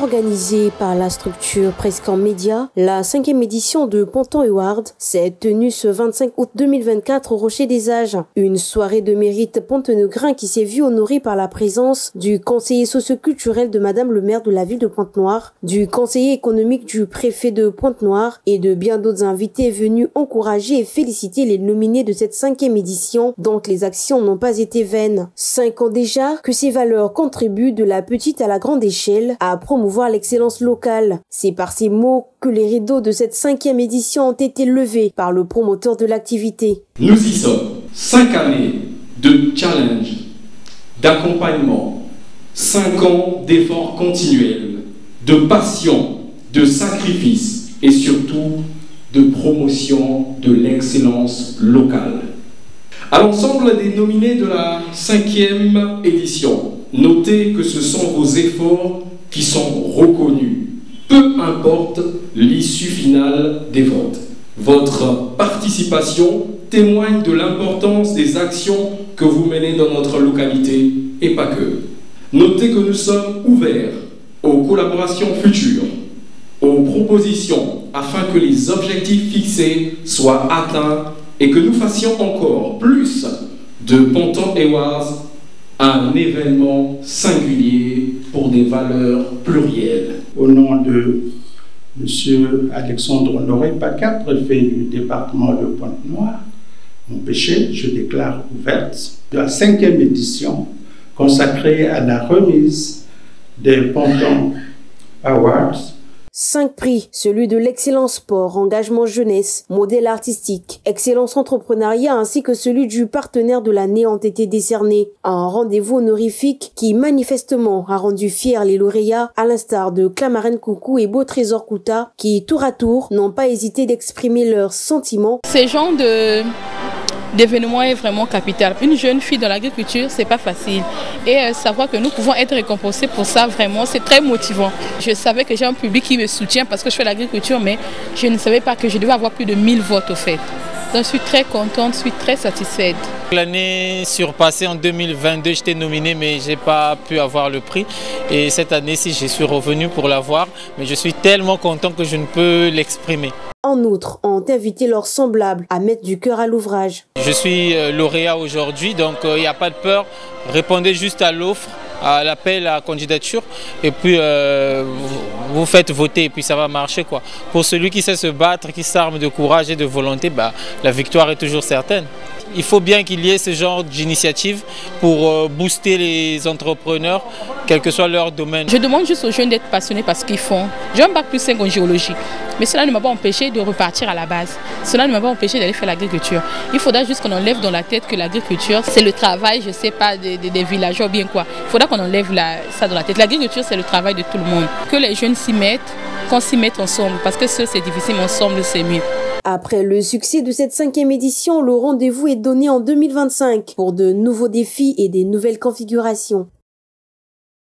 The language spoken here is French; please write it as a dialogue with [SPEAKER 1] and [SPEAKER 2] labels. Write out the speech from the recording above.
[SPEAKER 1] Organisée par la structure Presqu'en Média, la 5e édition de Ponton Awards s'est tenue ce 25 août 2024 au Rocher des Âges. Une soirée de mérite pontenegrin qui s'est vue honorée par la présence du conseiller socioculturel de Madame le maire de la ville de Pointe-Noire, du conseiller économique du préfet de Pointe-Noire et de bien d'autres invités venus encourager et féliciter les nominés de cette 5e édition dont les actions n'ont pas été vaines. 5 ans déjà que ces valeurs contribuent de la petite à la grande échelle à promouvoir l'excellence locale. C'est par ces mots que les rideaux de cette 5e édition ont été levés par le promoteur de l'activité.
[SPEAKER 2] Nous y sommes. 5 années de challenge, d'accompagnement, 5 ans d'efforts continuels, de passion, de sacrifice et surtout de promotion de l'excellence locale. À l'ensemble des nominés de la 5e édition, notez que ce sont vos efforts qui sont reconnus, peu importe l'issue finale des votes. Votre participation témoigne de l'importance des actions que vous menez dans notre localité et pas que. Notez que nous sommes ouverts aux collaborations futures, aux propositions afin que les objectifs fixés soient atteints et que nous fassions encore plus de Ponton Awards un événement singulier pour des valeurs plurielles.
[SPEAKER 3] Au nom de M. Alexandre Honoré Paca, préfet du département de Pointe-Noire, mon péché, je déclare ouverte la 5e édition consacrée à la remise des Ponton Awards.
[SPEAKER 1] 5 prix, celui de l'excellence sport, engagement jeunesse, modèle artistique, excellence entrepreneuriat ainsi que celui du partenaire de l'année ont été décernés. Un rendez-vous honorifique qui manifestement a rendu fiers les lauréats à l'instar de Clamarène Coucou et Beau Trésor Kouta qui tour à tour n'ont pas hésité d'exprimer leurs sentiments.
[SPEAKER 4] Ces genres d'événement est vraiment capital. Une jeune fille dans l'agriculture, c'est pas facile. Et savoir que nous pouvons être récompensés pour ça, vraiment, c'est très motivant. Je savais que j'ai un public qui me soutient parce que je fais l'agriculture, mais je ne savais pas que je devais avoir plus de 1000 votes au fait. Donc je suis très contente, je suis très satisfaite.
[SPEAKER 5] L'année surpassée en 2022, j'étais nominée mais je n'ai pas pu avoir le prix. Et cette année-ci, je suis revenu pour l'avoir, mais je suis tellement content que je ne peux l'exprimer.
[SPEAKER 1] En outre, ont invité leurs semblables à mettre du cœur à l'ouvrage.
[SPEAKER 5] Je suis lauréat aujourd'hui, donc il n'y a pas de peur. Répondez juste à l'offre, à l'appel à candidature, et puis vous faites voter, et puis ça va marcher, quoi. Pour celui qui sait se battre, qui s'arme de courage et de volonté, la victoire est toujours certaine. Il faut bien qu'il y ait ce genre d'initiative pour booster les entrepreneurs, quel que soit leur domaine.
[SPEAKER 4] Je demande juste aux jeunes d'être passionnés par ce qu'ils font. J'ai un bac plus 5 en géologie, mais cela ne m'a pas empêché de repartir à la base. Cela ne m'a pas empêché d'aller faire l'agriculture. Il faudra juste qu'on enlève dans la tête que l'agriculture, c'est le travail, je ne sais pas, des villageois ou bien quoi. Il faudra qu'on enlève ça dans la tête. L'agriculture, c'est le travail de tout le monde. Que les jeunes s'y mettent, qu'on s'y mette ensemble, parce que seul c'est difficile, mais ensemble c'est mieux.
[SPEAKER 1] Après le succès de cette 5e édition, le rendez-vous est donné en 2025 pour de nouveaux défis et des nouvelles configurations.